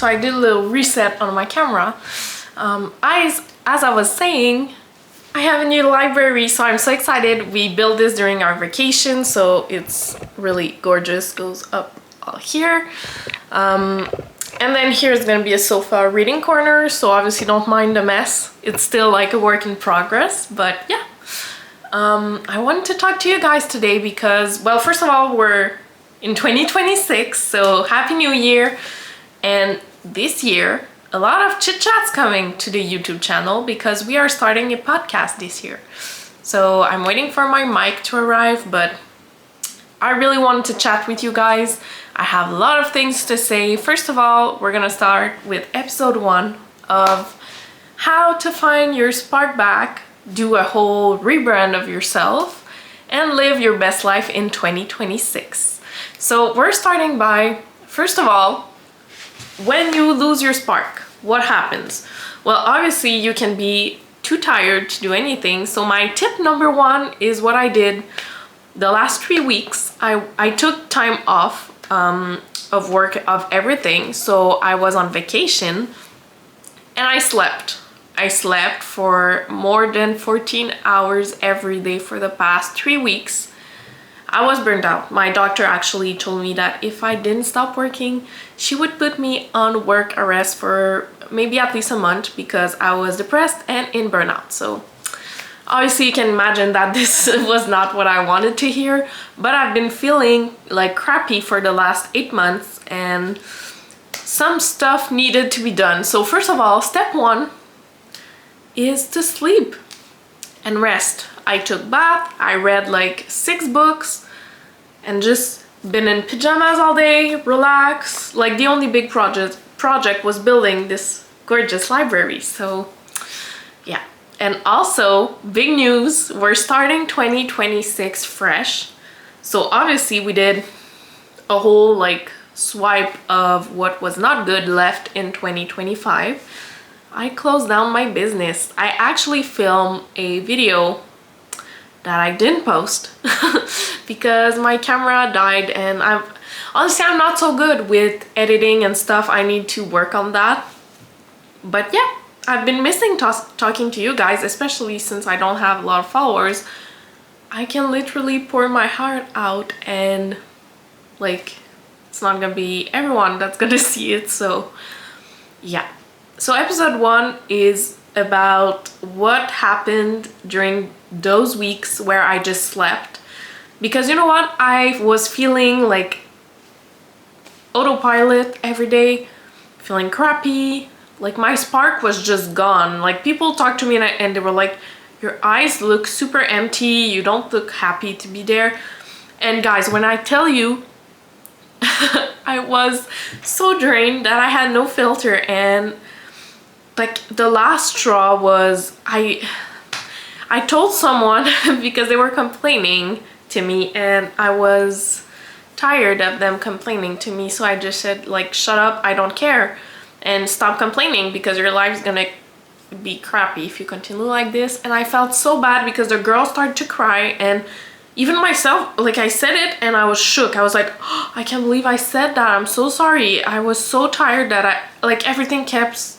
so I did a little reset on my camera. As I was saying, I have a new library, so I'm so excited. We built this during our vacation, so it's really gorgeous. Goes up here. And then here's gonna be a sofa reading corner, so obviously don't mind the mess. It's still like a work in progress, but yeah. I wanted to talk to you guys today because, well, first of all, we're in 2026, so Happy New Year. And this year, a lot of chit-chats coming to the YouTube channel because we are starting a podcast this year. So I'm waiting for my mic to arrive, but I really wanted to chat with you guys. I have a lot of things to say. First of all, we're gonna start with episode 1 of how to find your spark back, do a whole rebrand of yourself, and live your best life in 2026. So we're starting by, first of all, when you lose your spark, what happens? Well, obviously you can be too tired to do anything. So my tip number 1 is what I did the last 3 weeks. I took time off of work, of everything. So I was on vacation and I slept. I slept for more than 14 hours every day for the past 3 weeks. I was burned out. My doctor actually told me that if I didn't stop working, she would put me on work arrest for maybe at least a month because I was depressed and in burnout. So obviously you can imagine that this was not what I wanted to hear, but I've been feeling like crappy for the last 8 months and some stuff needed to be done. So first of all, step 1 is to sleep and rest. I took bath, I read like 6 books and just been in pajamas all day, relax. Like the only big project was building this gorgeous library. So yeah. And also, big news, we're starting 2026 fresh. So obviously we did a whole like swipe of what was not good left in 2025. I closed down my business. I actually filmed a video that I didn't post because my camera died, and honestly I'm not so good with editing and stuff. I need to work on that. But yeah, I've been missing talking to you guys, especially since I don't have a lot of followers. I can literally pour my heart out and like it's not gonna be everyone that's gonna see it. So yeah. So episode 1 is about what happened during those weeks where I just slept. Because you know what? I was feeling like autopilot every day, feeling crappy. Like my spark was just gone. Like people talked to me and they were like, your eyes look super empty. You don't look happy to be there. And guys, when I tell you, I was so drained that I had no filter, and like the last straw was I told someone because they were complaining to me and I was tired of them complaining to me. So I just said like, shut up, I don't care, and stop complaining because your life's gonna be crappy if you continue like this. And I felt so bad because the girl started to cry, and even myself, like I said it and I was shook. I was like, oh, I can't believe I said that. I'm so sorry. I was so tired that like everything kept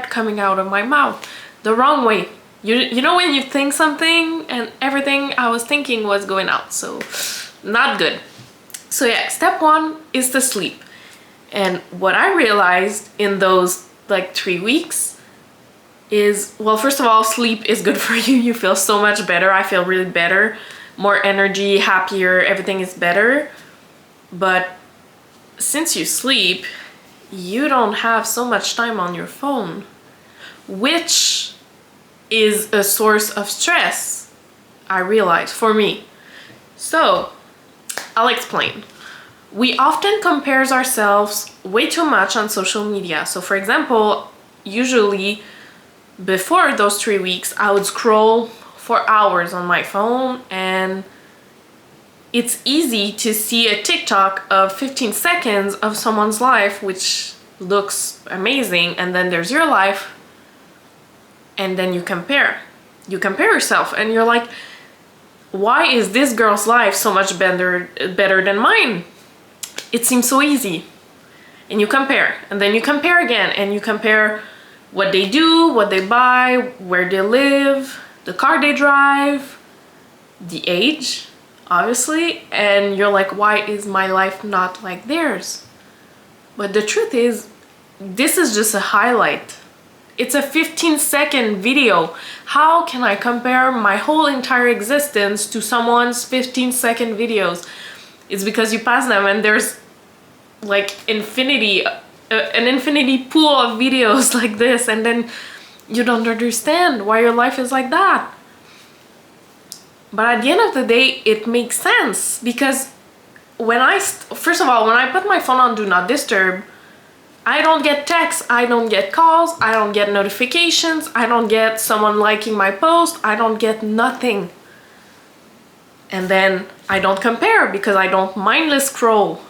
coming out of my mouth the wrong way. You know when you think something and everything I was thinking was going out, so not good. So yeah, step 1 is to sleep. And what I realized in those like 3 weeks is, well, first of all, sleep is good for you. You feel so much better. I feel really better, more energy, happier, everything is better. But since you sleep, you don't have so much time on your phone, which is a source of stress, I realize, for me. So I'll explain. We often compare ourselves way too much on social media. So for example, usually before those 3 weeks, I would scroll for hours on my phone, and it's easy to see a TikTok of 15 seconds of someone's life, which looks amazing, and then there's your life, and then you compare yourself, and you're like, why is this girl's life so much better than mine? It seems so easy. and you compare, and then you compare again, and you compare what they do, what they buy, where they live, the car they drive, the age, obviously, and you're like, why is my life not like theirs? But the truth is, this is just a highlight. It's a 15-second video. How can I compare my whole entire existence to someone's 15-second videos? It's because you pass them and there's like infinity, an infinity pool of videos like this, and then you don't understand why your life is like that. But at the end of the day, it makes sense, because when first of all, when I put my phone on Do Not Disturb, I don't get texts, I don't get calls, I don't get notifications, I don't get someone liking my post, I don't get nothing. And then I don't compare because I don't mindless scroll.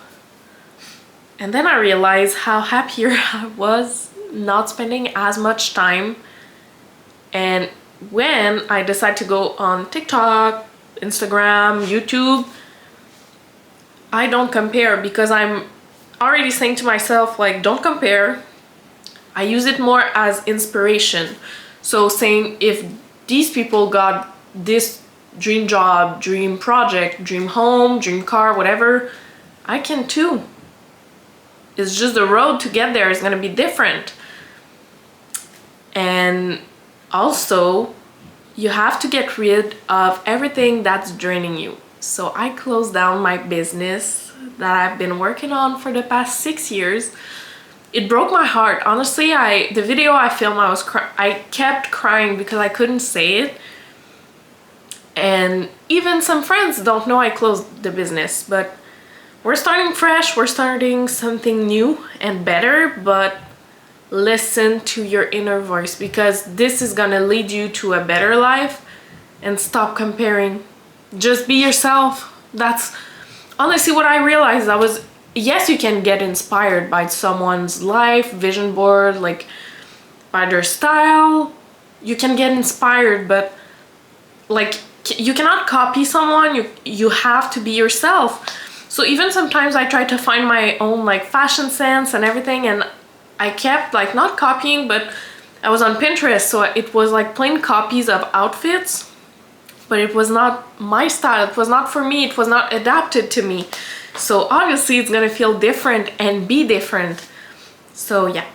And then I realized how happier I was not spending as much time. And when I decide to go on TikTok, Instagram, YouTube, I don't compare, because I'm already saying to myself, like, don't compare. I use it more as inspiration. So saying, if these people got this dream job, dream project, dream home, dream car, whatever, I can too. It's just the road to get there is going to be different. And also, you have to get rid of everything that's draining you. So I closed down my business that I've been working on for the past 6 years. It broke my heart. Honestly, the video I filmed, I kept crying because I couldn't say it. And even some friends don't know I closed the business, but we're starting fresh, we're starting something new and better, but listen to your inner voice, because this is gonna lead you to a better life. And stop comparing. Just be yourself. That's honestly what I realized. Yes, you can get inspired by someone's life, vision board, like by their style. You can get inspired, but like you cannot copy someone. You have to be yourself. So even sometimes I try to find my own like fashion sense and everything, and I kept like not copying, but I was on Pinterest, so it was like plain copies of outfits, but it was not my style. It was not for me. It was not adapted to me. So obviously it's gonna feel different and be different. So yeah,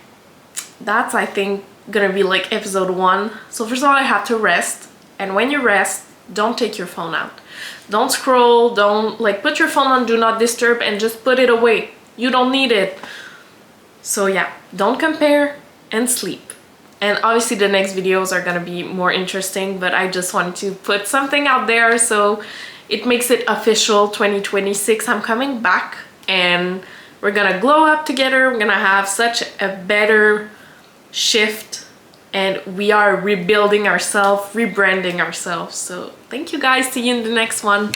that's, I think, gonna be like episode 1. So first of all, I have to rest, and when you rest, don't take your phone out. Don't scroll, don't like put your phone on Do Not Disturb and just put it away. You don't need it. So yeah, don't compare and sleep. And obviously the next videos are gonna be more interesting, but I just wanted to put something out there so it makes it official. 2026, I'm coming back and we're gonna glow up together. We're gonna have such a better shift, and we are rebuilding ourselves, rebranding ourselves. So thank you guys, see you in the next one.